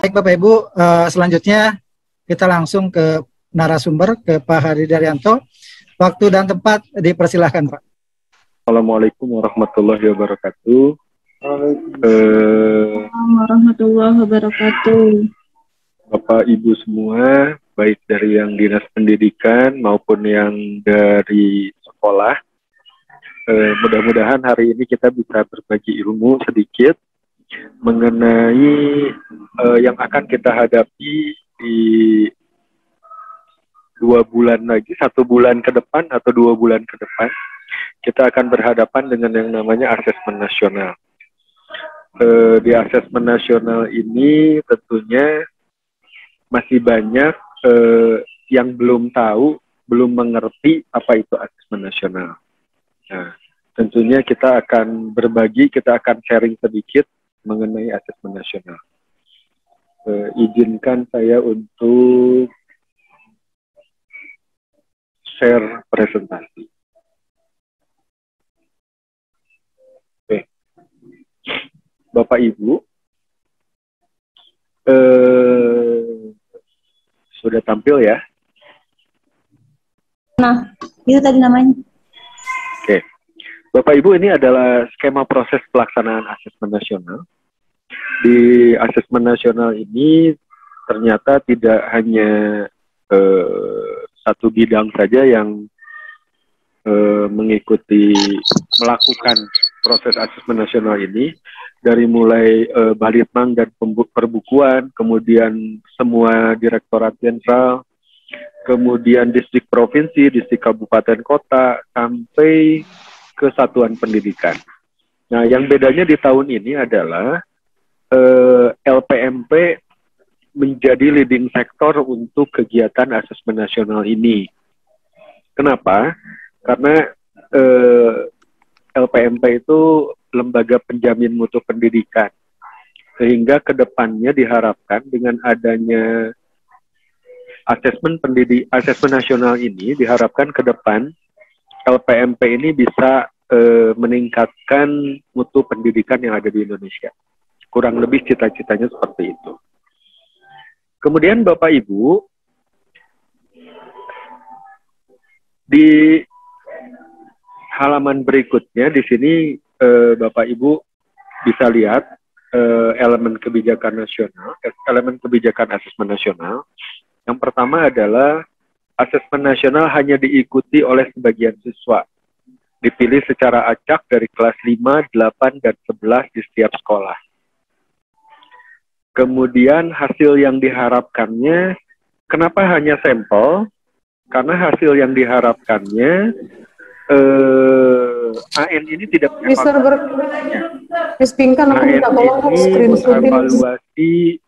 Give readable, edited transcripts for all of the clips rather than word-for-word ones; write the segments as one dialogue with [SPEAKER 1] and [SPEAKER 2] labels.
[SPEAKER 1] Baik Bapak Ibu, selanjutnya kita langsung ke narasumber, ke Pak Hadi Daryanto. Waktu dan tempat dipersilahkan Pak.
[SPEAKER 2] Assalamualaikum warahmatullahi wabarakatuh.
[SPEAKER 3] Warahmatullahi wabarakatuh.
[SPEAKER 2] Bapak Ibu semua, baik dari yang dinas pendidikan maupun yang dari sekolah, mudah-mudahan hari ini kita bisa berbagi ilmu sedikit mengenai yang akan kita hadapi di 2 bulan lagi, 1 bulan ke depan atau 2 bulan ke depan. Kita akan berhadapan dengan yang namanya asesmen nasional. Di asesmen nasional ini tentunya masih banyak yang belum tahu, belum mengerti apa itu asesmen nasional. Nah, tentunya kita akan berbagi, kita akan sharing sedikit mengenai asesmen nasional. Izinkan saya untuk share presentasi. Oke. Bapak Ibu, sudah tampil ya?
[SPEAKER 3] Nah, itu tadi namanya.
[SPEAKER 2] Oke. Bapak Ibu, ini adalah skema proses pelaksanaan asesmen nasional. Di asesmen nasional ini ternyata tidak hanya satu bidang saja yang melakukan proses asesmen nasional ini, dari mulai Balitbang dan perbukuan, kemudian semua direktorat jenderal, kemudian distrik provinsi, distrik kabupaten kota, sampai ke satuan pendidikan. Nah, yang bedanya di tahun ini adalah LPMP menjadi leading sektor untuk kegiatan asesmen nasional ini. Kenapa? Karena LPMP itu lembaga penjamin mutu pendidikan, sehingga kedepannya diharapkan dengan adanya asesmen nasional ini, diharapkan ke depan LPMP ini bisa meningkatkan mutu pendidikan yang ada di Indonesia. Kurang lebih cita-citanya seperti itu. Kemudian Bapak Ibu, di halaman berikutnya di sini Bapak Ibu bisa lihat elemen kebijakan nasional, elemen kebijakan asesmen nasional. Yang pertama adalah asesmen nasional hanya diikuti oleh sebagian siswa. Dipilih secara acak dari kelas 5, 8, dan 11 di setiap sekolah. Kemudian hasil yang diharapkannya, kenapa hanya sampel? Karena hasil yang diharapkannya, AN ini tidak mengevaluasi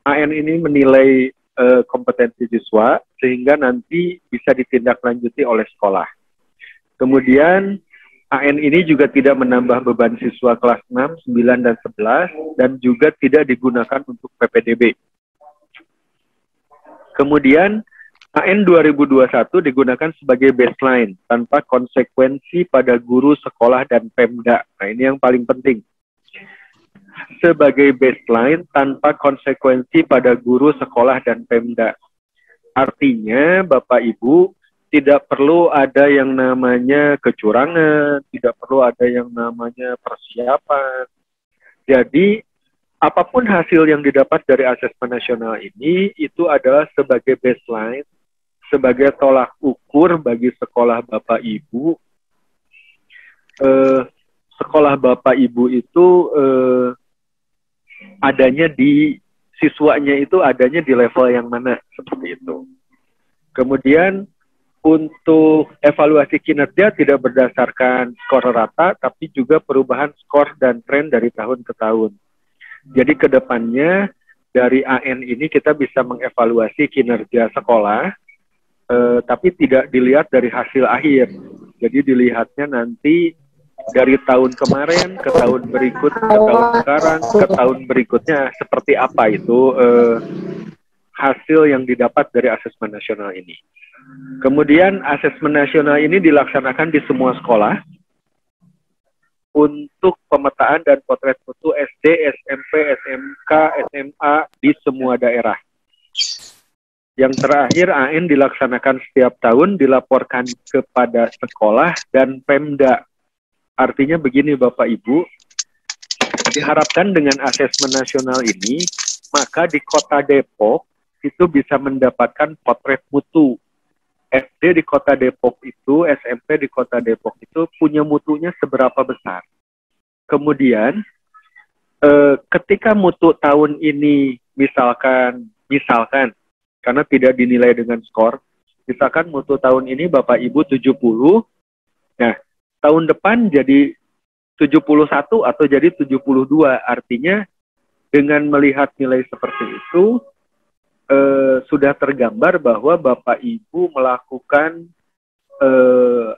[SPEAKER 2] AN ini menilai kompetensi siswa, sehingga nanti bisa ditindaklanjuti oleh sekolah. Kemudian AN ini juga tidak menambah beban siswa kelas 6, 9, dan 11, dan juga tidak digunakan untuk PPDB. Kemudian AN 2021 digunakan sebagai baseline tanpa konsekuensi pada guru, sekolah, dan Pemda. Nah, ini yang paling penting. Sebagai baseline tanpa konsekuensi pada guru, sekolah, dan Pemda. Artinya, Bapak Ibu, tidak perlu ada yang namanya kecurangan, tidak perlu ada yang namanya persiapan. Jadi, apapun hasil yang didapat dari asesmen nasional ini, itu adalah sebagai baseline, sebagai tolak ukur bagi sekolah Bapak Ibu. Sekolah Bapak Ibu itu adanya di, siswanya itu adanya di level yang mana, seperti itu. Kemudian, untuk evaluasi kinerja tidak berdasarkan skor rata, tapi juga perubahan skor dan tren dari tahun ke tahun. Jadi ke depannya dari AN ini kita bisa mengevaluasi kinerja sekolah, tapi tidak dilihat dari hasil akhir. Jadi dilihatnya nanti dari tahun kemarin ke tahun berikut, ke tahun sekarang, ke tahun berikutnya seperti apa itu hasil yang didapat dari asesmen nasional ini. Kemudian asesmen nasional ini dilaksanakan di semua sekolah untuk pemetaan dan potret mutu SD, SMP, SMK, SMA di semua daerah. Yang terakhir, AN dilaksanakan setiap tahun, dilaporkan kepada sekolah dan Pemda. Artinya begini Bapak Ibu, diharapkan dengan asesmen nasional ini, maka di Kota Depok itu bisa mendapatkan potret mutu. SD di Kota Depok itu, SMP di Kota Depok itu punya mutunya seberapa besar. Kemudian, ketika mutu tahun ini misalkan, karena tidak dinilai dengan skor, misalkan mutu tahun ini Bapak Ibu 70, nah tahun depan jadi 71 atau jadi 72, artinya dengan melihat nilai seperti itu, sudah tergambar bahwa Bapak Ibu melakukan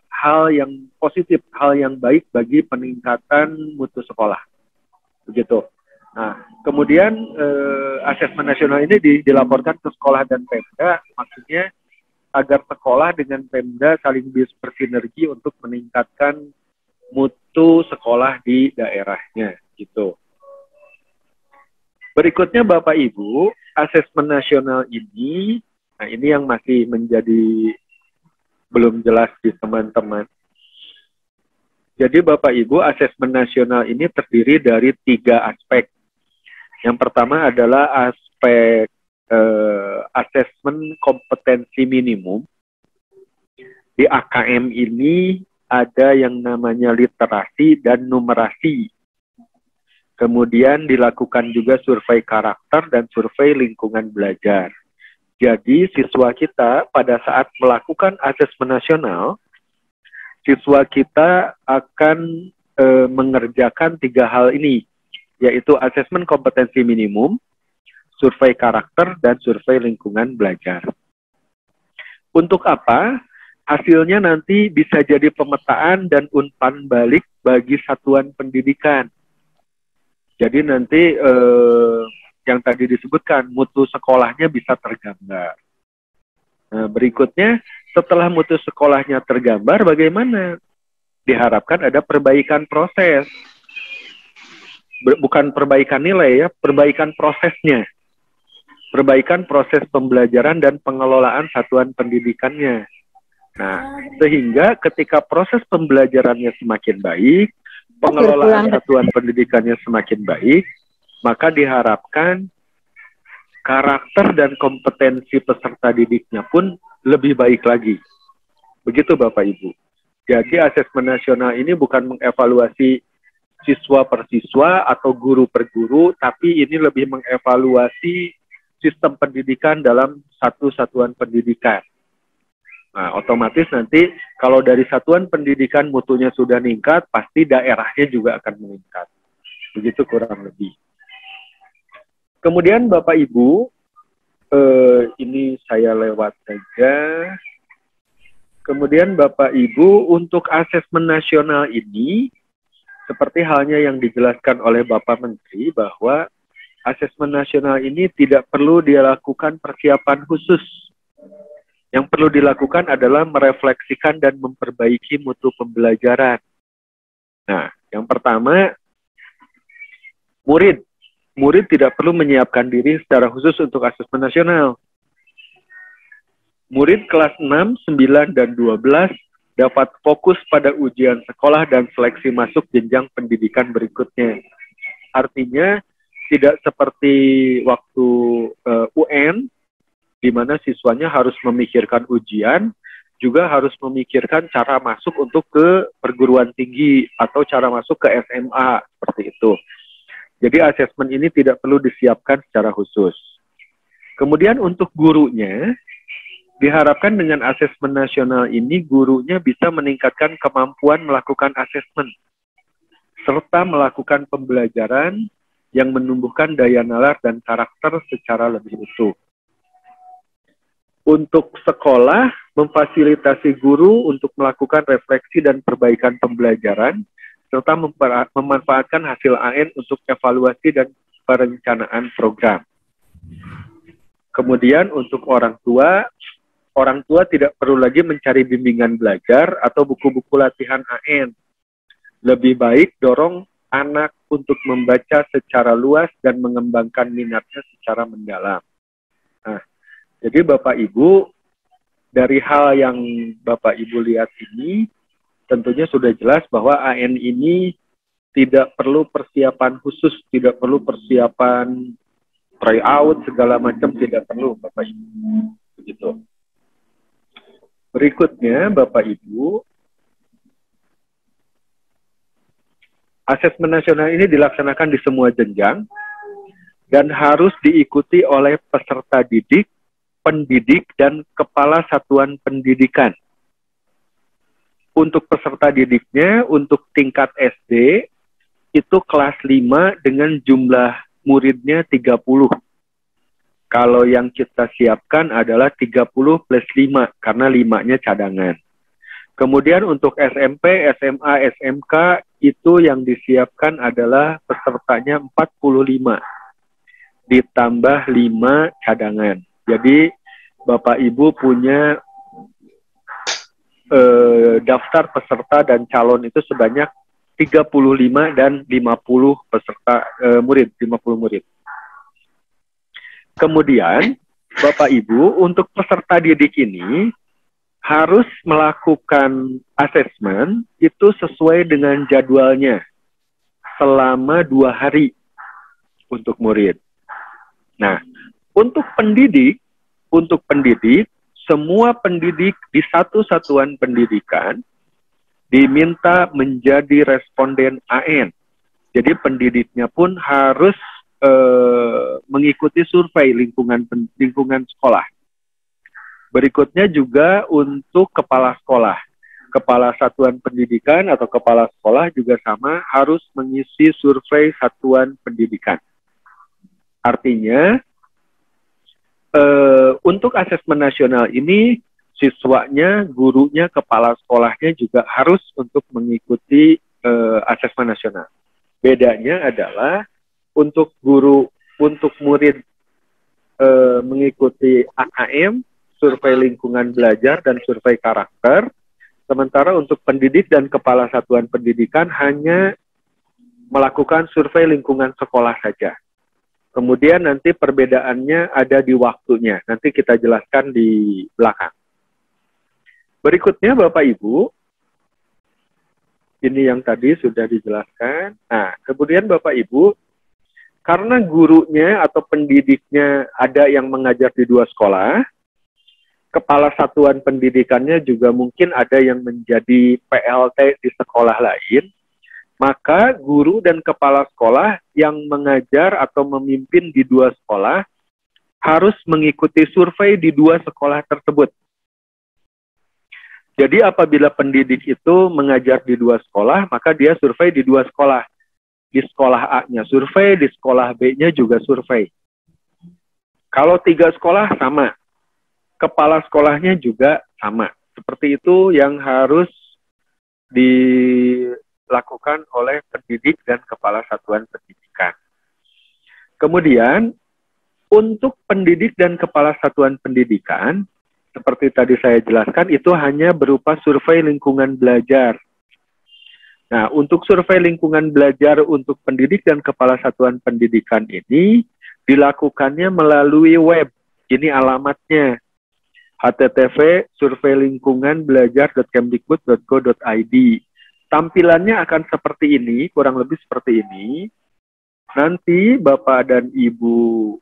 [SPEAKER 2] hal yang positif, hal yang baik bagi peningkatan mutu sekolah. Begitu. Nah, kemudian asesmen nasional ini dilaporkan ke sekolah dan Pemda, maksudnya agar sekolah dengan Pemda saling bersinergi untuk meningkatkan mutu sekolah di daerahnya, gitu. Berikutnya Bapak Ibu, asesmen nasional ini, nah ini yang masih menjadi belum jelas di teman-teman. Jadi Bapak Ibu, asesmen nasional ini terdiri dari 3 aspek. Yang pertama adalah aspek asesmen kompetensi minimum. Di AKM ini ada yang namanya literasi dan numerasi. Kemudian dilakukan juga survei karakter dan survei lingkungan belajar. Jadi siswa kita pada saat melakukan asesmen nasional, siswa kita akan mengerjakan 3 hal ini, yaitu asesmen kompetensi minimum, survei karakter, dan survei lingkungan belajar. Untuk apa? Hasilnya nanti bisa jadi pemetaan dan umpan balik bagi satuan pendidikan. Jadi nanti yang tadi disebutkan, mutu sekolahnya bisa tergambar. Nah, berikutnya, setelah mutu sekolahnya tergambar, bagaimana? Diharapkan ada perbaikan proses. Bukan perbaikan nilai ya, perbaikan prosesnya. Perbaikan proses pembelajaran dan pengelolaan satuan pendidikannya. Nah, sehingga ketika proses pembelajarannya semakin baik, pengelolaan satuan pendidikannya semakin baik, maka diharapkan karakter dan kompetensi peserta didiknya pun lebih baik lagi. Begitu Bapak Ibu. Jadi asesmen nasional ini bukan mengevaluasi siswa per siswa atau guru per guru, tapi ini lebih mengevaluasi sistem pendidikan dalam satu satuan pendidikan. Nah, otomatis nanti kalau dari satuan pendidikan mutunya sudah meningkat, pasti daerahnya juga akan meningkat. Begitu kurang lebih. Kemudian Bapak Ibu, ini saya lewat saja. Kemudian Bapak Ibu, untuk asesmen nasional ini, seperti halnya yang dijelaskan oleh Bapak Menteri, bahwa asesmen nasional ini tidak perlu dilakukan persiapan khusus. Yang perlu dilakukan adalah merefleksikan dan memperbaiki mutu pembelajaran. Nah, yang pertama, murid tidak perlu menyiapkan diri secara khusus untuk asesmen nasional. Murid kelas 6, 9, dan 12 dapat fokus pada ujian sekolah dan seleksi masuk jenjang pendidikan berikutnya. Artinya, tidak seperti waktu UN, di mana siswanya harus memikirkan ujian, juga harus memikirkan cara masuk untuk ke perguruan tinggi atau cara masuk ke SMA, seperti itu. Jadi asesmen ini tidak perlu disiapkan secara khusus. Kemudian untuk gurunya, diharapkan dengan asesmen nasional ini gurunya bisa meningkatkan kemampuan melakukan asesmen, serta melakukan pembelajaran yang menumbuhkan daya nalar dan karakter secara lebih utuh. Untuk sekolah, memfasilitasi guru untuk melakukan refleksi dan perbaikan pembelajaran, serta memanfaatkan hasil AN untuk evaluasi dan perencanaan program. Kemudian untuk orang tua tidak perlu lagi mencari bimbingan belajar atau buku-buku latihan AN. Lebih baik dorong anak untuk membaca secara luas dan mengembangkan minatnya secara mendalam. Nah, jadi Bapak Ibu, dari hal yang Bapak Ibu lihat ini, tentunya sudah jelas bahwa AN ini tidak perlu persiapan khusus, tidak perlu persiapan tryout segala macam, tidak perlu Bapak Ibu. Begitu. Berikutnya Bapak Ibu, asesmen nasional ini dilaksanakan di semua jenjang dan harus diikuti oleh peserta didik, pendidik, dan kepala satuan pendidikan. Untuk peserta didiknya, untuk tingkat SD, itu kelas 5 dengan jumlah muridnya 30. Kalau yang kita siapkan adalah 30 plus 5, karena 5-nya cadangan. Kemudian untuk SMP, SMA, SMK, itu yang disiapkan adalah pesertanya 45. Ditambah 5 cadangan. Jadi Bapak Ibu punya daftar peserta dan calon itu sebanyak 35 dan 50 peserta murid, 50 murid. Kemudian Bapak Ibu untuk peserta didik ini harus melakukan asesmen itu sesuai dengan jadwalnya selama 2 hari untuk murid. Nah, untuk pendidik, semua pendidik di satu satuan pendidikan diminta menjadi responden AN. Jadi pendidiknya pun harus mengikuti survei lingkungan sekolah. Berikutnya juga untuk kepala sekolah. Kepala satuan pendidikan atau kepala sekolah juga sama harus mengisi survei satuan pendidikan. Artinya, untuk asesmen nasional ini, siswanya, gurunya, kepala sekolahnya juga harus untuk mengikuti asesmen nasional. Bedanya adalah untuk guru, untuk murid mengikuti AKM, survei lingkungan belajar, dan survei karakter. Sementara untuk pendidik dan kepala satuan pendidikan hanya melakukan survei lingkungan sekolah saja. Kemudian nanti perbedaannya ada di waktunya. Nanti kita jelaskan di belakang. Berikutnya Bapak Ibu, ini yang tadi sudah dijelaskan. Nah, kemudian Bapak Ibu, karena gurunya atau pendidiknya ada yang mengajar di 2 sekolah, kepala satuan pendidikannya juga mungkin ada yang menjadi PLT di sekolah lain, maka guru dan kepala sekolah yang mengajar atau memimpin di 2 sekolah harus mengikuti survei di 2 sekolah tersebut. Jadi apabila pendidik itu mengajar di 2 sekolah, maka dia survei di 2 sekolah. Di sekolah A-nya survei, di sekolah B-nya juga survei. Kalau 3 sekolah sama, kepala sekolahnya juga sama. Seperti itu yang harus dilakukan oleh pendidik dan kepala satuan pendidikan. Kemudian, untuk pendidik dan kepala satuan pendidikan, seperti tadi saya jelaskan, itu hanya berupa survei lingkungan belajar. Nah, untuk survei lingkungan belajar untuk pendidik dan kepala satuan pendidikan ini dilakukannya melalui web. Ini alamatnya, http://surveilingkunganbelajar.kemdikbud.go.id. Tampilannya akan seperti ini, kurang lebih seperti ini. Nanti Bapak dan Ibu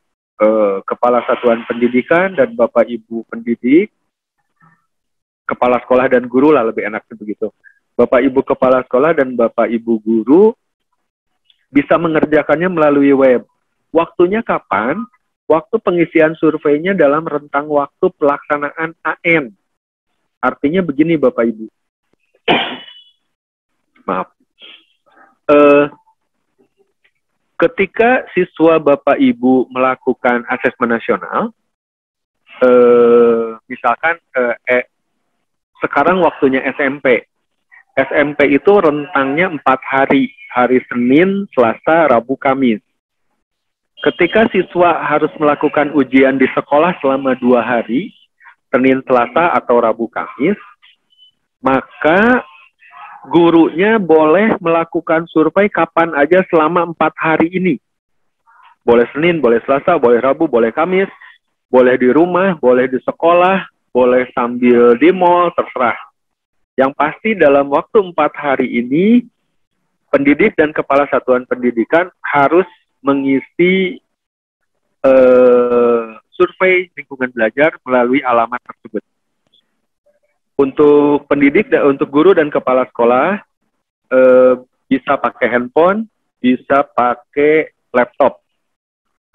[SPEAKER 2] kepala satuan pendidikan dan Bapak Ibu pendidik, kepala sekolah dan guru lah, lebih enaknya begitu. Bapak Ibu kepala sekolah dan Bapak Ibu guru bisa mengerjakannya melalui web. Waktunya kapan? Waktu pengisian surveinya dalam rentang waktu pelaksanaan AN. Artinya begini Bapak Ibu. Maaf. Ketika siswa Bapak Ibu melakukan asesmen nasional, misalkan sekarang waktunya SMP. SMP itu rentangnya 4 hari. Hari Senin, Selasa, Rabu, Kamis. Ketika siswa harus melakukan ujian di sekolah selama 2 hari, Senin, Selasa, atau Rabu, Kamis, maka gurunya boleh melakukan survei kapan aja selama 4 hari ini. Boleh Senin, boleh Selasa, boleh Rabu, boleh Kamis, boleh di rumah, boleh di sekolah, boleh sambil di mall, terserah. Yang pasti dalam waktu 4 hari ini, pendidik dan kepala satuan pendidikan harus mengisi survei lingkungan belajar melalui alamat tersebut. Untuk pendidik, untuk guru dan kepala sekolah, bisa pakai handphone, bisa pakai laptop.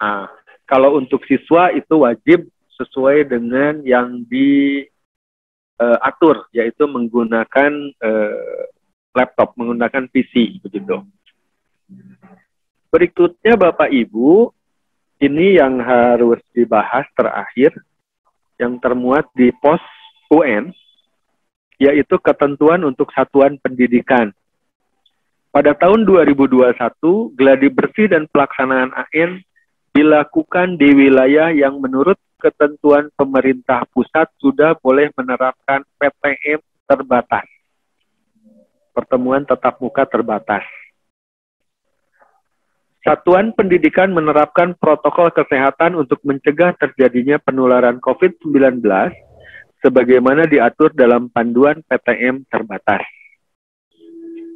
[SPEAKER 2] Nah, kalau untuk siswa itu wajib sesuai dengan yang diatur, yaitu menggunakan laptop, menggunakan PC, begitu. Berikutnya Bapak Ibu, ini yang harus dibahas terakhir, yang termuat di pos UN, yaitu ketentuan untuk satuan pendidikan. Pada tahun 2021, gladi bersih dan pelaksanaan AN dilakukan di wilayah yang menurut ketentuan pemerintah pusat sudah boleh menerapkan PTM terbatas. Pertemuan tatap muka terbatas. Satuan pendidikan menerapkan protokol kesehatan untuk mencegah terjadinya penularan COVID-19 sebagaimana diatur dalam panduan PTM terbatas.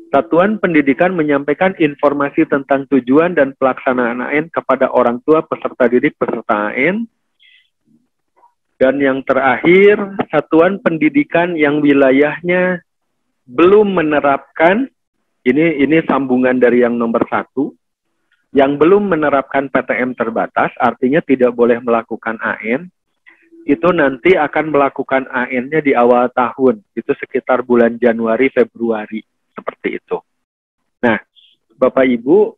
[SPEAKER 2] Satuan pendidikan menyampaikan informasi tentang tujuan dan pelaksanaan AN kepada orang tua peserta didik peserta AN. Dan yang terakhir, satuan pendidikan yang wilayahnya belum menerapkan, ini sambungan dari yang nomor 1, yang belum menerapkan PTM terbatas, artinya tidak boleh melakukan AN, itu nanti akan melakukan AN-nya di awal tahun, itu sekitar bulan Januari, Februari, seperti itu. Nah, Bapak Ibu,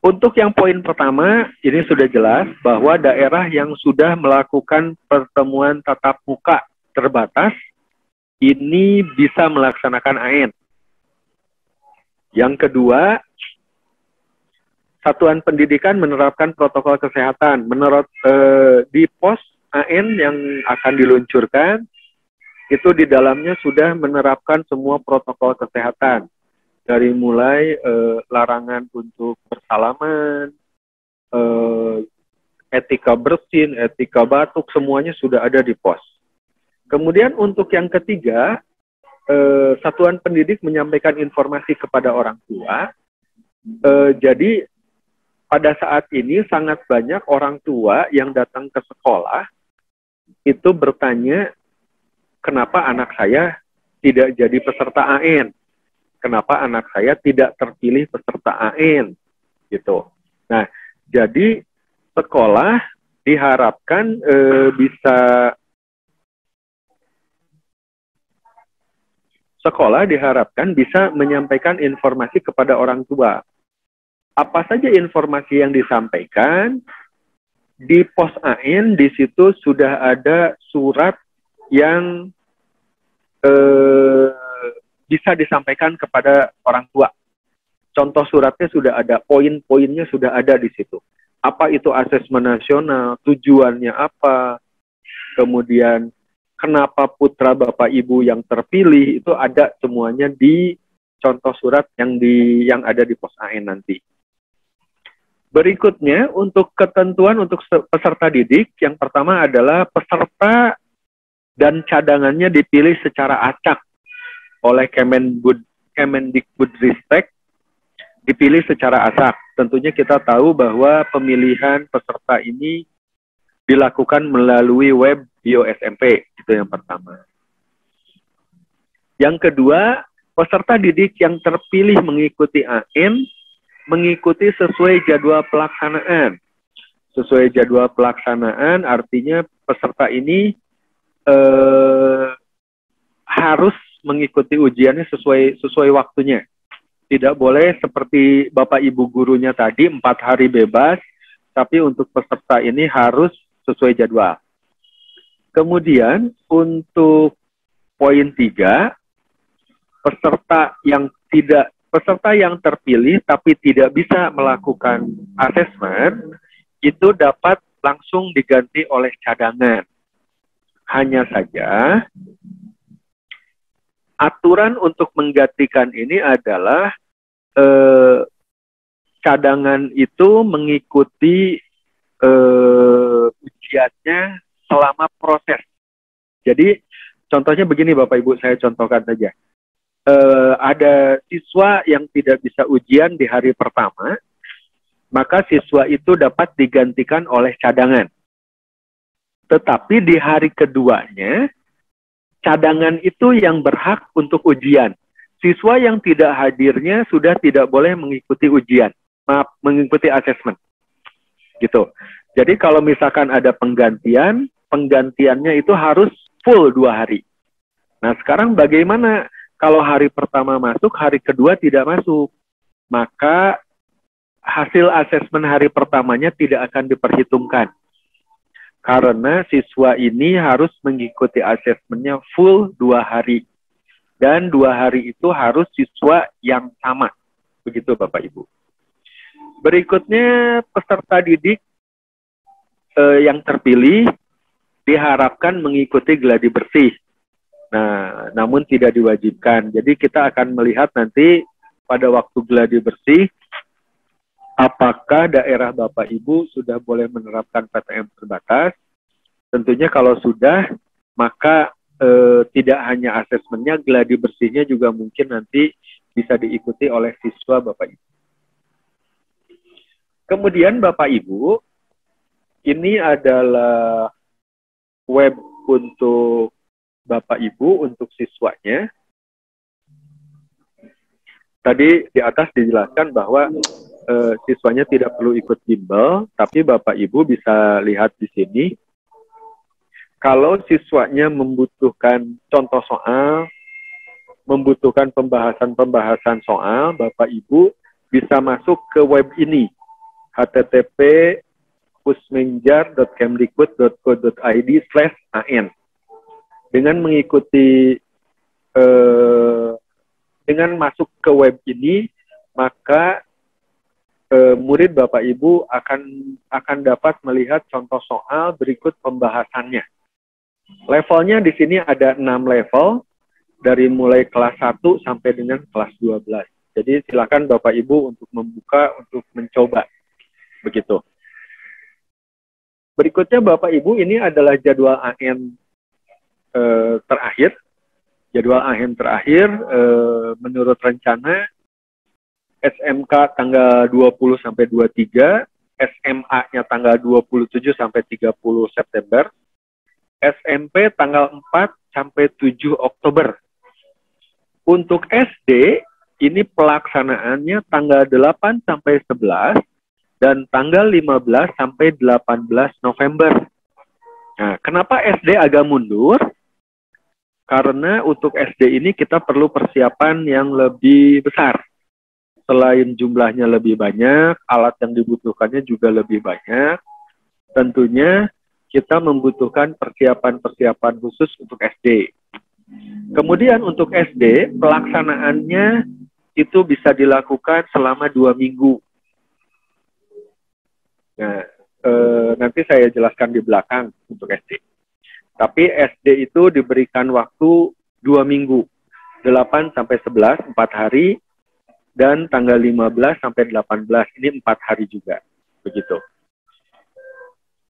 [SPEAKER 2] untuk yang poin pertama, ini sudah jelas bahwa daerah yang sudah melakukan pertemuan tatap muka terbatas, ini bisa melaksanakan AN. Yang kedua, satuan pendidikan menerapkan protokol kesehatan. Menurut di pos AN yang akan diluncurkan, itu di dalamnya sudah menerapkan semua protokol kesehatan. Dari mulai larangan untuk bersalaman, etika bersin, etika batuk, semuanya sudah ada di pos. Kemudian untuk yang ketiga, satuan pendidik menyampaikan informasi kepada orang tua. Jadi pada saat ini sangat banyak orang tua yang datang ke sekolah itu bertanya, kenapa anak saya tidak jadi peserta AN? Kenapa anak saya tidak terpilih peserta AN? Gitu. Nah, jadi sekolah diharapkan bisa menyampaikan informasi kepada orang tua. Apa saja informasi yang disampaikan di pos AN, di situ sudah ada surat yang bisa disampaikan kepada orang tua. Contoh suratnya sudah ada, poin-poinnya sudah ada di situ. Apa itu asesmen nasional, tujuannya apa, kemudian kenapa putra bapak ibu yang terpilih, itu ada semuanya di contoh surat yang ada di pos AN nanti. Berikutnya, untuk ketentuan untuk peserta didik, yang pertama adalah peserta dan cadangannya dipilih secara acak oleh Kemendikbudristek, dipilih secara acak. Tentunya kita tahu bahwa pemilihan peserta ini dilakukan melalui web BioSMP, itu yang pertama. Yang kedua, peserta didik yang terpilih mengikuti AN, mengikuti sesuai jadwal pelaksanaan. Sesuai jadwal pelaksanaan artinya peserta ini harus mengikuti ujiannya sesuai waktunya. Tidak boleh seperti Bapak Ibu gurunya tadi 4 hari bebas, tapi untuk peserta ini harus sesuai jadwal. Kemudian untuk poin 3, peserta yang terpilih tapi tidak bisa melakukan asesmen itu dapat langsung diganti oleh cadangan. Hanya saja aturan untuk menggantikan ini adalah cadangan itu mengikuti ujiannya selama proses. Jadi contohnya begini Bapak Ibu, saya contohkan saja. Ada siswa yang tidak bisa ujian di hari pertama, maka siswa itu dapat digantikan oleh cadangan. Tetapi di hari keduanya, cadangan itu yang berhak untuk ujian. Siswa yang tidak hadirnya sudah tidak boleh mengikuti ujian, mengikuti asesmen. Gitu. Jadi kalau misalkan ada penggantian, penggantiannya itu harus full 2 hari. Nah sekarang bagaimana kalau hari pertama masuk, hari kedua tidak masuk? Maka hasil asesmen hari pertamanya tidak akan diperhitungkan. Karena siswa ini harus mengikuti asesmennya full 2 hari. Dan 2 hari itu harus siswa yang sama. Begitu Bapak Ibu. Berikutnya peserta didik yang terpilih diharapkan mengikuti gladi bersih. Nah, namun tidak diwajibkan. Jadi kita akan melihat nanti pada waktu gladi bersih, apakah daerah Bapak Ibu sudah boleh menerapkan PTM terbatas? Tentunya kalau sudah, maka tidak hanya asesmennya, gladi bersihnya juga mungkin nanti bisa diikuti oleh siswa Bapak Ibu. Kemudian Bapak Ibu, ini adalah web untuk Bapak Ibu, untuk siswanya. Tadi di atas dijelaskan bahwa siswanya tidak perlu ikut bimbel, tapi Bapak Ibu bisa lihat di sini. Kalau siswanya membutuhkan contoh soal, membutuhkan pembahasan soal, Bapak Ibu bisa masuk ke web ini, http://pusmenjar.kemdikbud.go.id/an. Dengan mengikuti, dengan masuk ke web ini, maka murid Bapak Ibu akan dapat melihat contoh soal berikut pembahasannya. Levelnya di sini ada 6 level, dari mulai kelas 1 sampai dengan kelas 12. Jadi silakan Bapak Ibu untuk membuka, untuk mencoba. Begitu. Berikutnya Bapak Ibu, ini adalah jadwal AN terakhir. Jadwal AN terakhir menurut rencana SMK tanggal 20 sampai 23, SMA-nya tanggal 27 sampai 30 September, SMP tanggal 4 sampai 7 Oktober. Untuk SD, ini pelaksanaannya tanggal 8 sampai 11 dan tanggal 15 sampai 18 November. Nah, kenapa SD agak mundur? Karena untuk SD ini kita perlu persiapan yang lebih besar. Selain jumlahnya lebih banyak, alat yang dibutuhkannya juga lebih banyak. Tentunya kita membutuhkan persiapan-persiapan khusus untuk SD. Kemudian untuk SD, pelaksanaannya itu bisa dilakukan selama 2 minggu. Nah, nanti saya jelaskan di belakang untuk SD. Tapi SD itu diberikan waktu 2 minggu, 8 sampai 11, 4 hari, dan tanggal 15 sampai 18, ini 4 hari juga. Begitu.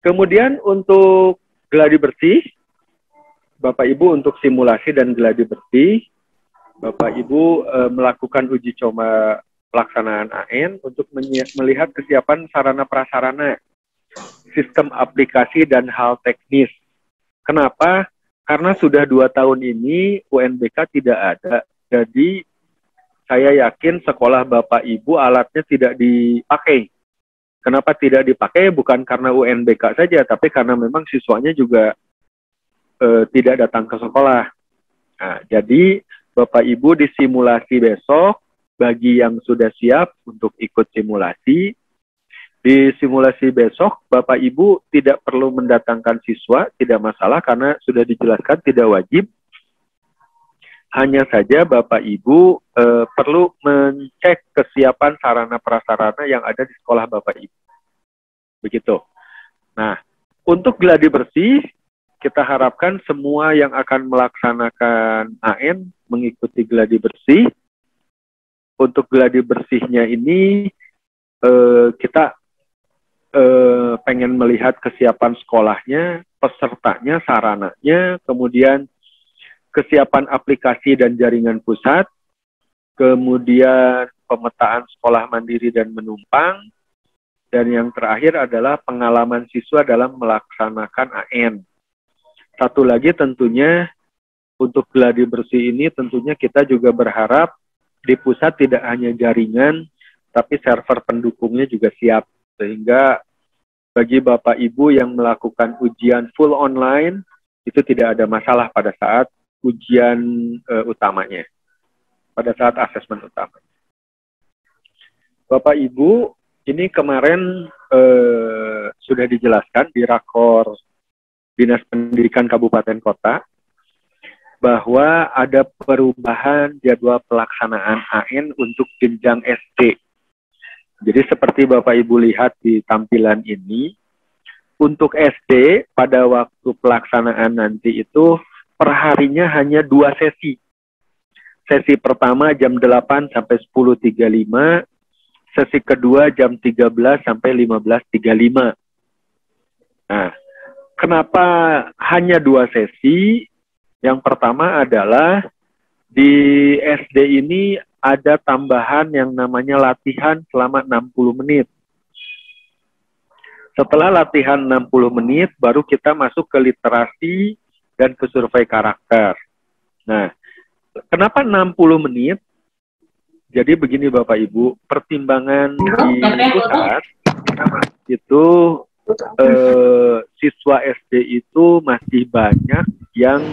[SPEAKER 2] Kemudian untuk gladi bersih, Bapak Ibu untuk simulasi dan gladi bersih, Bapak Ibu melakukan uji coba pelaksanaan AN untuk melihat kesiapan sarana prasarana, sistem aplikasi dan hal teknis. Kenapa? Karena sudah 2 tahun ini UNBK tidak ada. Jadi saya yakin sekolah Bapak Ibu alatnya tidak dipakai. Kenapa tidak dipakai? Bukan karena UNBK saja, tapi karena memang siswanya juga tidak datang ke sekolah. Nah, jadi Bapak Ibu di simulasi besok, bagi yang sudah siap untuk ikut simulasi, di simulasi besok Bapak Ibu tidak perlu mendatangkan siswa, tidak masalah karena sudah dijelaskan tidak wajib. Hanya saja Bapak Ibu perlu mencek kesiapan sarana prasarana yang ada di sekolah Bapak Ibu. Begitu. Nah, untuk gladi bersih, kita harapkan semua yang akan melaksanakan AN mengikuti gladi bersih. Untuk gladi bersihnya ini kita pengen melihat kesiapan sekolahnya, pesertanya, sarananya, kemudian kesiapan aplikasi dan jaringan pusat, kemudian pemetaan sekolah mandiri dan menumpang, dan yang terakhir adalah pengalaman siswa dalam melaksanakan AN. Satu lagi tentunya untuk gladi bersih ini tentunya kita juga berharap di pusat tidak hanya jaringan, tapi server pendukungnya juga siap. Sehingga bagi Bapak Ibu yang melakukan ujian full online, itu tidak ada masalah pada saat ujian utamanya, pada saat asesmen utama. Bapak Ibu, ini kemarin sudah dijelaskan di Rakor Dinas Pendidikan Kabupaten Kota, bahwa ada perubahan jadwal pelaksanaan AN untuk jenjang SD. Jadi seperti Bapak Ibu lihat di tampilan ini, untuk SD pada waktu pelaksanaan nanti itu perharinya hanya 2 sesi. Sesi pertama jam 8 sampai 10.35, sesi kedua jam 13 sampai 15.35. Nah, kenapa hanya 2 sesi? Yang pertama adalah di SD ini ada tambahan yang namanya latihan selama 60 menit. Setelah latihan 60 menit, baru kita masuk ke literasi dan ke survei karakter. Nah, kenapa 60 menit? Jadi begini Bapak Ibu, pertimbangan di pusat itu siswa SD itu masih banyak yang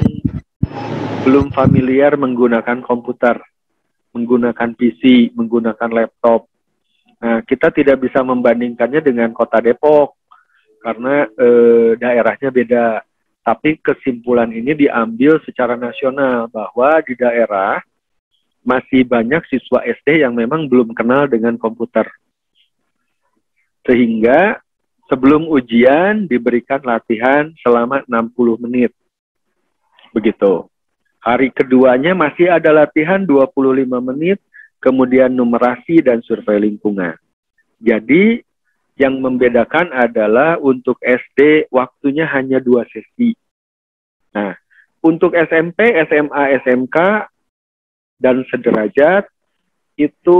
[SPEAKER 2] belum familiar menggunakan komputer, menggunakan PC, menggunakan laptop. Nah, kita tidak bisa membandingkannya dengan Kota Depok karena daerahnya beda. Tapi kesimpulan ini diambil secara nasional bahwa di daerah masih banyak siswa SD yang memang belum kenal dengan komputer. Sehingga sebelum ujian diberikan latihan selama 60 menit. Begitu. Hari keduanya masih ada latihan 25 menit, kemudian numerasi dan survei lingkungan. Jadi, yang membedakan adalah untuk SD waktunya hanya 2 sesi. Nah, untuk SMP, SMA, SMK, dan sederajat, itu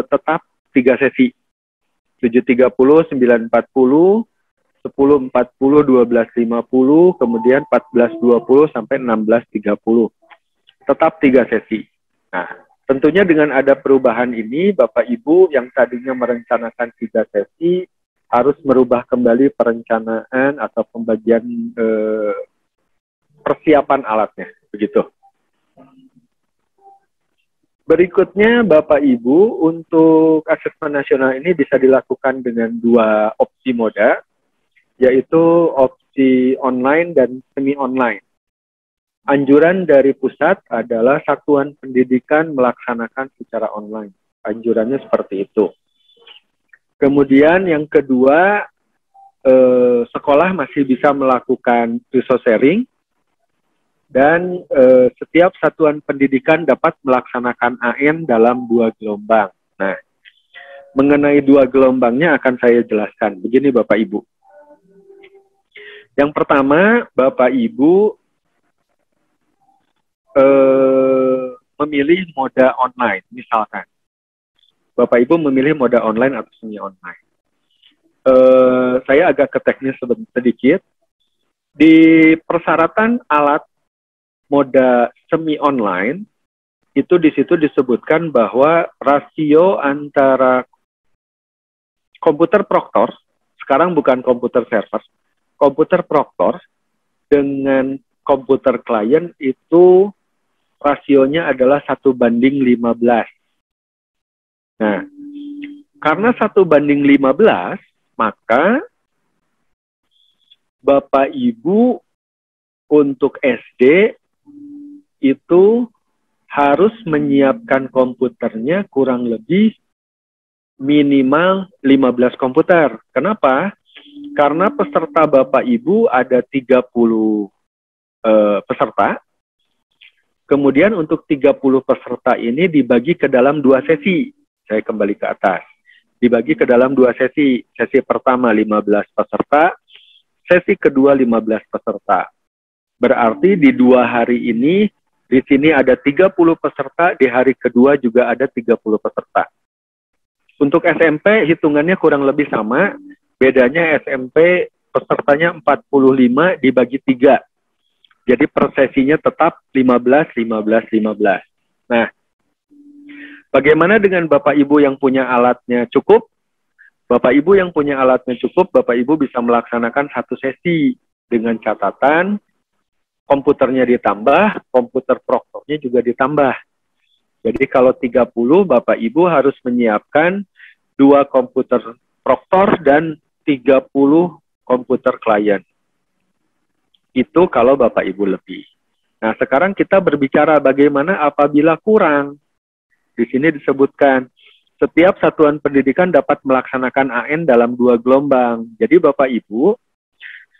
[SPEAKER 2] tetap 3 sesi. 7.30, 9.40, 10.40, 12.50, kemudian 14.20 sampai 16.30. Tetap 3 sesi. Nah, tentunya dengan ada perubahan ini, Bapak Ibu yang tadinya merencanakan 3 sesi, harus merubah kembali perencanaan atau pembagian persiapan alatnya. Begitu. Berikutnya, Bapak Ibu, untuk asesmen nasional ini bisa dilakukan dengan 2 opsi moda, yaitu opsi online dan semi-online. Anjuran dari pusat adalah satuan pendidikan melaksanakan secara online. Anjurannya seperti itu. Kemudian yang kedua, sekolah masih bisa melakukan resource sharing, dan setiap satuan pendidikan dapat melaksanakan AN dalam 2 gelombang. Nah, mengenai 2 gelombangnya akan saya jelaskan. Begini Bapak Ibu. Yang pertama, Bapak Ibu memilih moda online, misalkan. Bapak Ibu memilih moda online atau semi online. Saya agak ke teknis sedikit. Di persyaratan alat moda semi online, itu di situ disebutkan bahwa rasio antara komputer proktor, sekarang bukan komputer server, komputer proktor dengan komputer klien itu rasionya adalah 1:15. Nah, karena 1:15, maka Bapak Ibu untuk SD itu harus menyiapkan komputernya kurang lebih minimal 15 komputer. Kenapa? Karena peserta Bapak Ibu ada 30 peserta, kemudian untuk 30 peserta ini dibagi ke dalam 2 sesi. Saya kembali ke atas. Dibagi ke dalam 2 sesi. Sesi pertama 15 peserta, sesi kedua 15 peserta. Berarti di 2 hari ini, di sini ada 30 peserta, di hari kedua juga ada 30 peserta. Untuk SMP hitungannya kurang lebih sama, bedanya SMP pesertanya 45 dibagi 3. Jadi per sesinya tetap 15, 15, 15. Nah, bagaimana dengan Bapak Ibu yang punya alatnya cukup? Bapak Ibu yang punya alatnya cukup, Bapak Ibu bisa melaksanakan 1 sesi dengan catatan komputernya ditambah, komputer proktornya juga ditambah. Jadi kalau 30, Bapak Ibu harus menyiapkan 2 komputer proktor dan 30 komputer klien. Itu kalau Bapak Ibu lebih. Nah, sekarang kita berbicara bagaimana apabila kurang. Di sini disebutkan, setiap satuan pendidikan dapat melaksanakan AN dalam 2 gelombang. Jadi Bapak Ibu,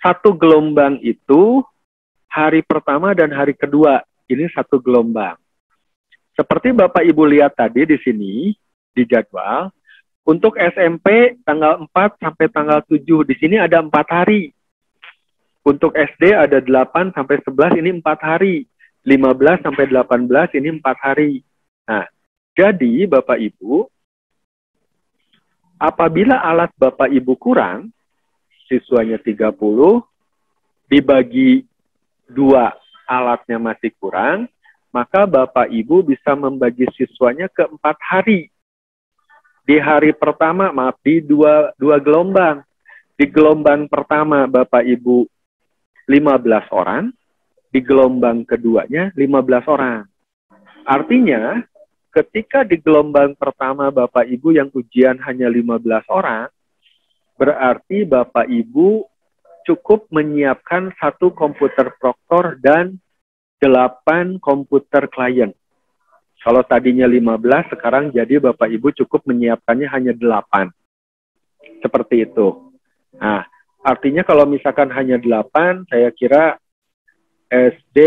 [SPEAKER 2] 1 gelombang itu hari pertama dan hari kedua. Ini 1 gelombang. Seperti Bapak Ibu lihat tadi di sini, di jadwal, untuk SMP tanggal 4 sampai tanggal 7, di sini ada 4 hari. Untuk SD ada 8 sampai 11, ini 4 hari. 15 sampai 18, ini 4 hari. Nah, jadi Bapak Ibu, apabila alat Bapak Ibu kurang, siswanya 30, dibagi 2 alatnya masih kurang, maka Bapak Ibu bisa membagi siswanya ke 4 hari. Di hari pertama, di dua gelombang. Di gelombang pertama Bapak Ibu 15 orang, di gelombang keduanya 15 orang. Artinya, ketika di gelombang pertama Bapak Ibu yang ujian hanya 15 orang, berarti Bapak Ibu cukup menyiapkan 1 komputer proktor dan 8 komputer klien. Kalau tadinya 15, sekarang jadi Bapak Ibu cukup menyiapkannya hanya 8. Seperti itu. Nah, artinya kalau misalkan hanya 8, saya kira SD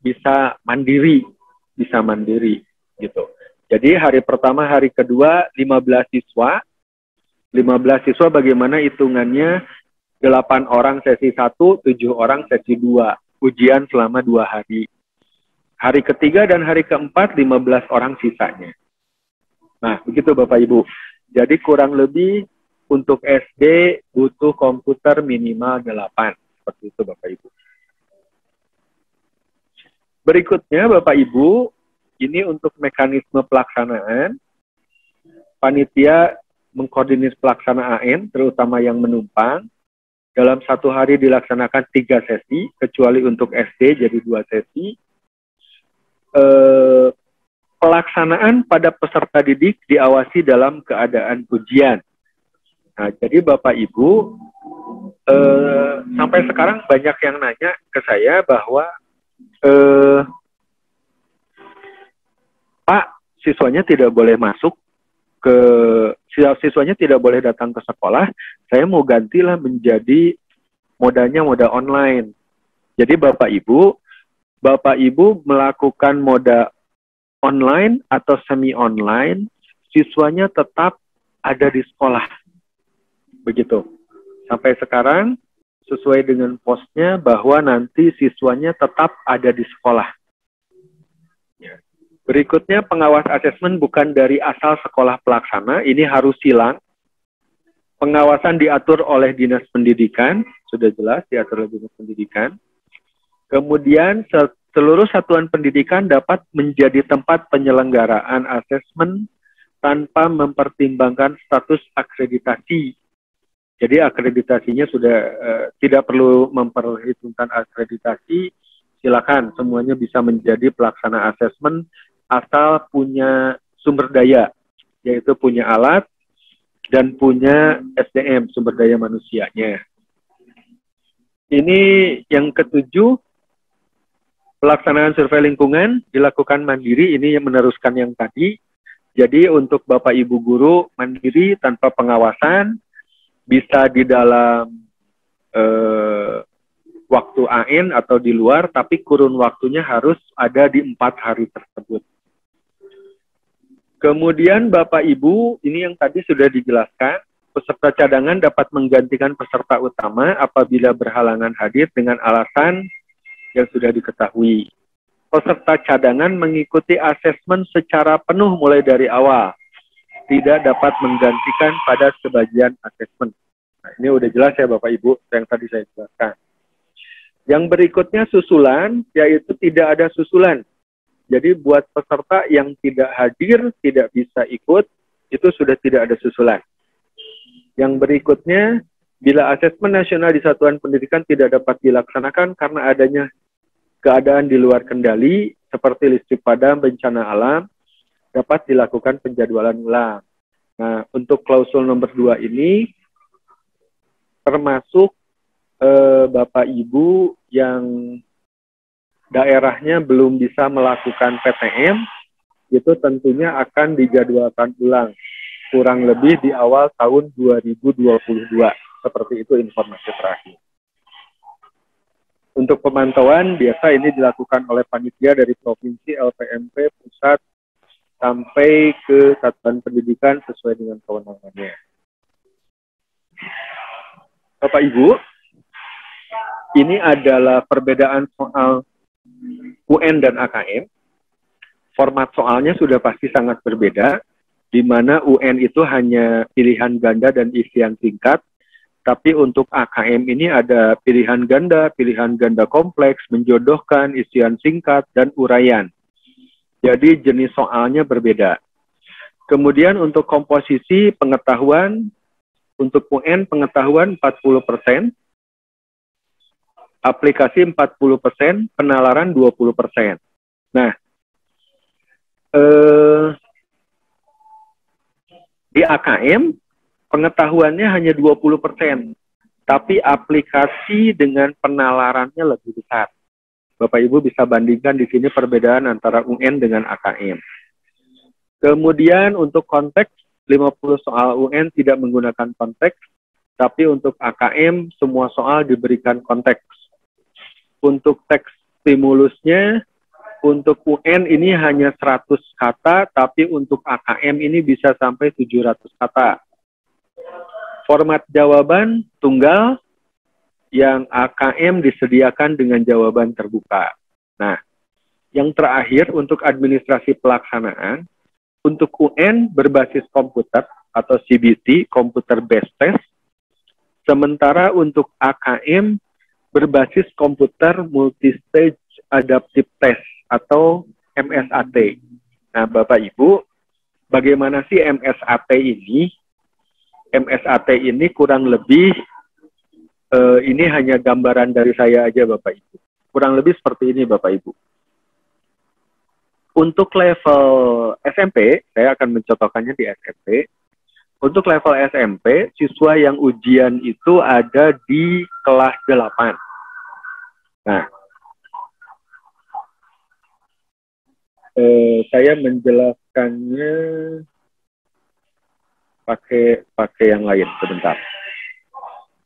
[SPEAKER 2] bisa mandiri gitu. Jadi hari pertama, hari kedua 15 siswa. 15 siswa bagaimana hitungannya? 8 orang sesi 1, 7 orang sesi 2. Ujian selama 2 hari. Hari ketiga dan hari keempat 15 orang sisanya. Nah, begitu Bapak Ibu. Jadi kurang lebih untuk SD butuh komputer minimal 8. Seperti itu Bapak Ibu. Berikutnya Bapak Ibu, ini untuk mekanisme pelaksanaan. Panitia mengkoordinir pelaksana AN, terutama yang menumpang. Dalam 1 hari dilaksanakan 3 sesi, kecuali untuk SD jadi 2 sesi. Pelaksanaan pada peserta didik diawasi dalam keadaan ujian. Nah, jadi Bapak Ibu, sampai sekarang banyak yang nanya ke saya bahwa, Pak, siswanya tidak boleh masuk siswanya tidak boleh datang ke sekolah, saya mau gantilah menjadi modanya moda online. Jadi Bapak Ibu melakukan moda online atau semi-online, siswanya tetap ada di sekolah. Begitu. Sampai sekarang, sesuai dengan posnya bahwa nanti siswanya tetap ada di sekolah. Berikutnya, pengawas asesmen bukan dari asal sekolah pelaksana, ini harus silang. Pengawasan diatur oleh Dinas Pendidikan, sudah jelas diatur oleh Dinas Pendidikan. Kemudian, seluruh satuan pendidikan dapat menjadi tempat penyelenggaraan asesmen tanpa mempertimbangkan status akreditasi. Jadi akreditasinya sudah tidak perlu memperhitungkan akreditasi, silakan semuanya bisa menjadi pelaksana asesmen asal punya sumber daya, yaitu punya alat dan punya SDM, sumber daya manusianya. Ini yang ketujuh, pelaksanaan survei lingkungan dilakukan mandiri, ini yang meneruskan yang tadi. Jadi untuk Bapak Ibu guru mandiri tanpa pengawasan, bisa di dalam waktu AN atau di luar, tapi kurun waktunya harus ada di 4 hari tersebut. Kemudian Bapak Ibu, ini yang tadi sudah dijelaskan, peserta cadangan dapat menggantikan peserta utama apabila berhalangan hadir dengan alasan yang sudah diketahui. Peserta cadangan mengikuti asesmen secara penuh mulai dari awal. Tidak dapat menggantikan pada sebagian asesmen. Nah, ini udah jelas ya Bapak Ibu, yang tadi saya jelaskan. Yang berikutnya susulan, yaitu tidak ada susulan. Jadi buat peserta yang tidak hadir, tidak bisa ikut, itu sudah tidak ada susulan. Yang berikutnya, bila asesmen nasional di satuan pendidikan tidak dapat dilaksanakan karena adanya keadaan di luar kendali, seperti listrik padam, bencana alam, dapat dilakukan penjadwalan ulang. Nah, untuk klausul nomor 2 ini, termasuk Bapak Ibu yang daerahnya belum bisa melakukan PTM, itu tentunya akan dijadwalkan ulang, kurang lebih di awal tahun 2022. Seperti itu informasi terakhir. Untuk pemantauan, biasa ini dilakukan oleh panitia dari Provinsi, LPMP, Pusat, sampai ke Satuan Pendidikan sesuai dengan kewenangannya. Bapak Ibu, ini adalah perbedaan soal UN dan AKM. Format soalnya sudah pasti sangat berbeda, di mana UN itu hanya pilihan ganda dan isian singkat, tapi untuk AKM ini ada pilihan ganda kompleks, menjodohkan, isian singkat, dan uraian. Jadi jenis soalnya berbeda. Kemudian untuk komposisi pengetahuan, untuk UN pengetahuan 40%, aplikasi 40%, penalaran 20%. Nah, di AKM, pengetahuannya hanya 20%, tapi aplikasi dengan penalarannya lebih besar. Bapak Ibu bisa bandingkan di sini perbedaan antara UN dengan AKM. Kemudian untuk konteks, 50 soal UN tidak menggunakan konteks, tapi untuk AKM semua soal diberikan konteks. Untuk teks stimulusnya, untuk UN ini hanya 100 kata, tapi untuk AKM ini bisa sampai 700 kata. Format jawaban tunggal, yang AKM disediakan dengan jawaban terbuka. Nah, yang terakhir untuk administrasi pelaksanaan, untuk UN berbasis komputer atau CBT, Computer Based Test, sementara untuk AKM berbasis komputer Multistage Adaptive Test atau MSAT. Nah, Bapak Ibu, bagaimana sih MSAT ini? MSAT ini kurang lebih, ini hanya gambaran dari saya aja Bapak Ibu. Kurang lebih seperti ini Bapak Ibu. Untuk level SMP, saya akan mencontohkannya di SMP. Untuk level SMP, siswa yang ujian itu ada di kelas 8. Nah, saya menjelaskannya pakai yang lain sebentar.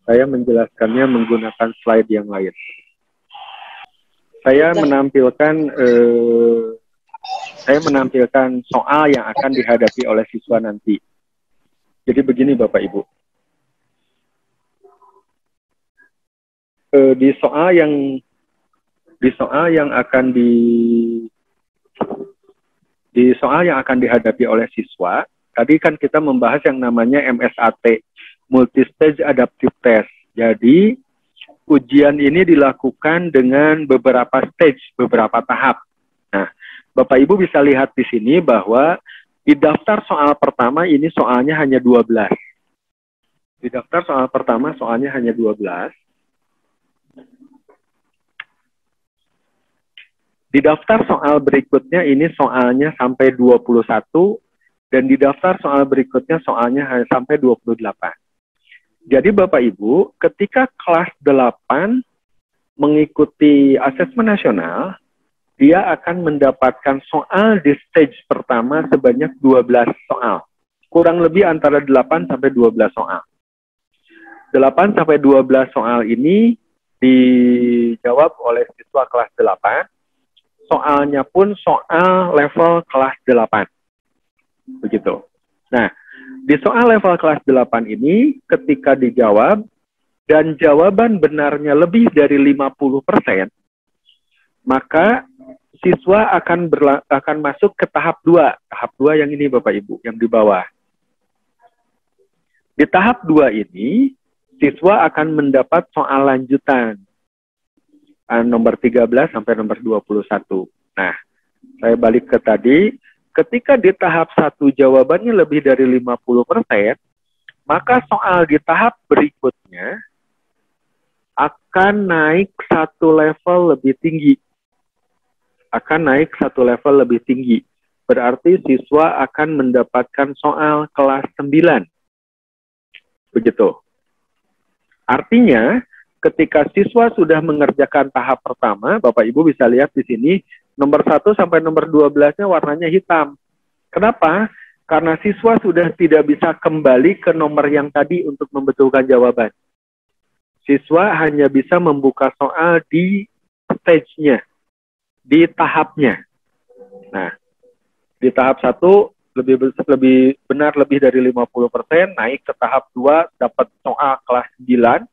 [SPEAKER 2] Saya menjelaskannya menggunakan slide yang lain. Saya menampilkan soal yang akan dihadapi oleh siswa nanti. Jadi begini Bapak Ibu. Di soal yang akan dihadapi oleh siswa, tadi kan kita membahas yang namanya MSAT, Multistage Adaptive Test. Jadi, ujian ini dilakukan dengan beberapa stage, beberapa tahap. Nah, Bapak Ibu bisa lihat di sini bahwa di daftar soal pertama ini soalnya hanya 12. Di daftar soal pertama soalnya hanya 12. Di daftar soal berikutnya ini soalnya sampai 21, dan di daftar soal berikutnya soalnya sampai 28. Jadi Bapak Ibu, ketika kelas 8 mengikuti asesmen nasional, dia akan mendapatkan soal di stage pertama sebanyak 12 soal. Kurang lebih antara 8 sampai 12 soal. 8 sampai 12 soal ini dijawab oleh siswa kelas 8. Soalnya pun soal level kelas 8. Begitu. Nah, di soal level kelas 8 ini ketika dijawab dan jawaban benarnya lebih dari 50%, maka siswa akan masuk ke tahap 2. Tahap 2 yang ini Bapak Ibu, yang di bawah. Di tahap 2 ini, siswa akan mendapat soal lanjutan. Nomor 13 sampai nomor 21. Nah, saya balik ke tadi. Ketika di tahap 1 jawabannya lebih dari 50%, maka soal di tahap berikutnya akan naik satu level lebih tinggi. Berarti siswa akan mendapatkan soal kelas 9. Begitu. Artinya, ketika siswa sudah mengerjakan tahap pertama, Bapak Ibu bisa lihat di sini, nomor 1 sampai nomor 12-nya warnanya hitam. Kenapa? Karena siswa sudah tidak bisa kembali ke nomor yang tadi untuk membetulkan jawaban. Siswa hanya bisa membuka soal di stage-nya, di tahapnya. Nah, di tahap 1 lebih benar lebih dari 50%, naik ke tahap 2 dapat soal kelas 9.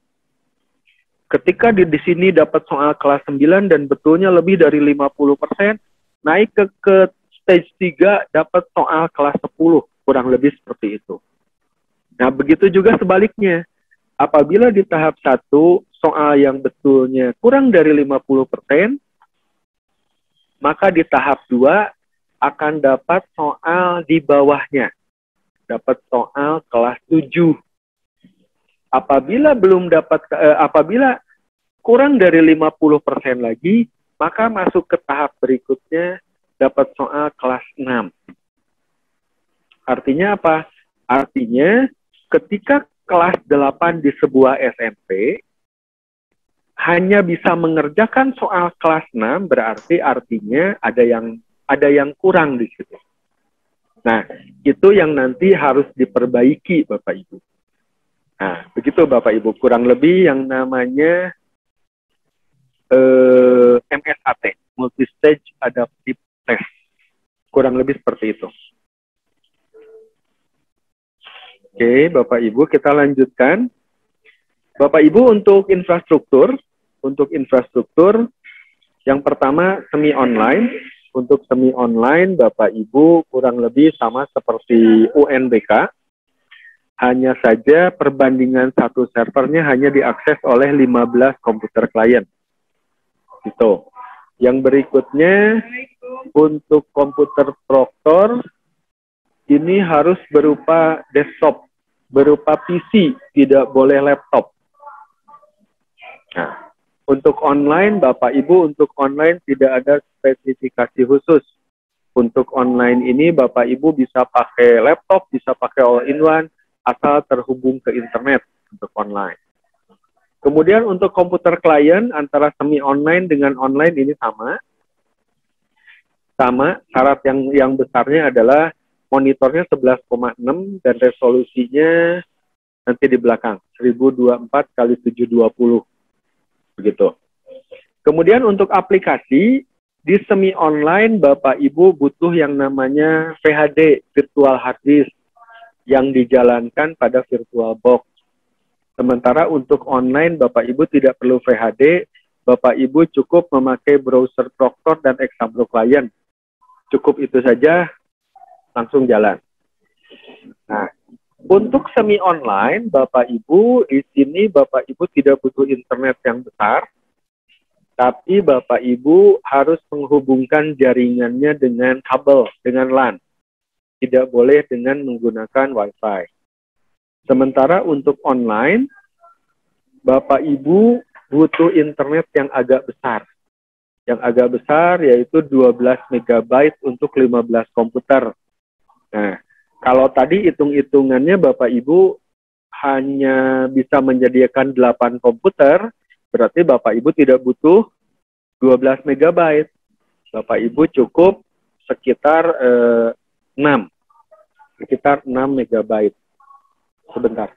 [SPEAKER 2] Ketika di sini dapat soal kelas 9 dan betulnya lebih dari 50%, naik ke stage 3 dapat soal kelas 10, kurang lebih seperti itu. Nah, begitu juga sebaliknya. Apabila di tahap 1 soal yang betulnya kurang dari 50%, maka di tahap 2 akan dapat soal di bawahnya. Dapat soal kelas 7. Apabila kurang dari 50% lagi, maka masuk ke tahap berikutnya dapat soal kelas 6. Artinya apa? Artinya ketika kelas 8 di sebuah SMP hanya bisa mengerjakan soal kelas 6, berarti artinya ada yang kurang di situ. Nah, itu yang nanti harus diperbaiki Bapak Ibu. Nah, begitu Bapak Ibu, kurang lebih yang namanya MSAT, Multi-Stage Adaptive Test. Kurang lebih seperti itu. Oke, Bapak Ibu, kita lanjutkan. Bapak Ibu, untuk infrastruktur, yang pertama semi online. Untuk semi online, Bapak Ibu kurang lebih sama seperti UNBK. Hanya saja perbandingan satu servernya hanya diakses oleh 15 komputer klien. Gitu. Yang berikutnya, untuk komputer proktor, ini harus berupa desktop, berupa PC, tidak boleh laptop. Nah, untuk online, Bapak Ibu, untuk online tidak ada spesifikasi khusus. Untuk online ini, Bapak Ibu bisa pakai laptop, bisa pakai all-in-one, asal terhubung ke internet untuk online. Kemudian untuk komputer klien, antara semi online dengan online ini sama. Syarat yang besarnya adalah monitornya 11,6 dan resolusinya nanti di belakang, 1024 x 720. Begitu. Kemudian untuk aplikasi, di semi online Bapak Ibu butuh yang namanya VHD, virtual hard disk, yang dijalankan pada VirtualBox. Sementara untuk online Bapak Ibu tidak perlu VHD, Bapak Ibu cukup memakai browser Proctor dan Exambro Client. Cukup itu saja, langsung jalan. Nah, untuk semi online, Bapak Ibu, di sini Bapak Ibu tidak butuh internet yang besar, tapi Bapak Ibu harus menghubungkan jaringannya dengan kabel, dengan LAN. Tidak boleh dengan menggunakan Wi-Fi. Sementara untuk online, Bapak Ibu butuh internet yang agak besar. Yang agak besar yaitu 12 MB untuk 15 komputer. Nah, kalau tadi hitung-hitungannya Bapak Ibu hanya bisa menyediakan 8 komputer, berarti Bapak Ibu tidak butuh 12 MB. Bapak Ibu cukup sekitar 6. Sekitar 6 MB. Sebentar.